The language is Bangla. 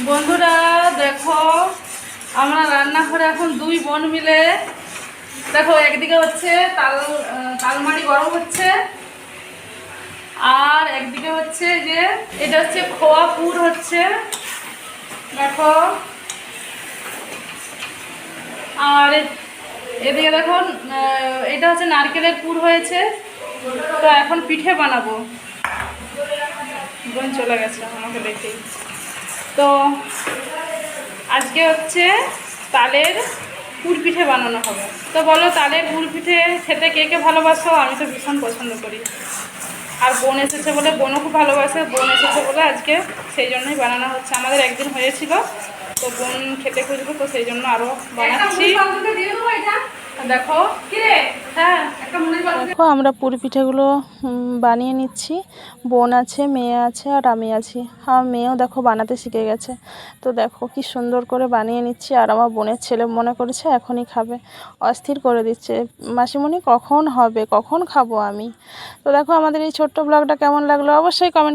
বন্ধুরা দেখো, আমরা রান্নাঘরে এখন দুই বোন মিলে দেখো, একদিকে হচ্ছে তালমাড়ি গরম হচ্ছে, আর একদিকে হচ্ছে যে এটা হচ্ছে খোয়া পুর হচ্ছে দেখো, আর এদিকে দেখো এটা হচ্ছে নারকেলের পুর হয়েছে। তো এখন পিঠে বানাবো। বোন চলে গেছে আমাকে দেখেই। তো আজকে হচ্ছে তালের পুর পিঠে বানানো হবে। তো বলো, তালের পুর পিঠে খেতে কে কে ভালোবাসো? আমি তো ভীষণ পছন্দ করি। আর বোন এসেছে বলে, বোনও খুব ভালোবাসে। বোন এসেছে বলে আজকে সেই জন্যই বানানো হচ্ছে। আমাদের একদিন হয়েছিল, তো বোন খেতে খুঁজবো, তো সেই জন্য আরও বানাচ্ছি। দেখো হ্যাঁ, দেখো আমরা পুরি পিঠেগুলো বানিয়ে নিচ্ছি। বোন আছে, মেয়ে আছে, আর আমি আছি। আমার মেয়েও দেখো বানাতে শিখে গেছে। তো দেখো কি সুন্দর করে বানিয়ে নিচ্ছি। আর আমার বোনের ছেলে মনে করেছে এখনই খাবে, অস্থির করে দিচ্ছে, মাসিমণি কখন হবে, কখন খাবো আমি। তো দেখো আমাদের এই ছোট্ট ব্লগটা কেমন লাগলো অবশ্যই কমেন্ট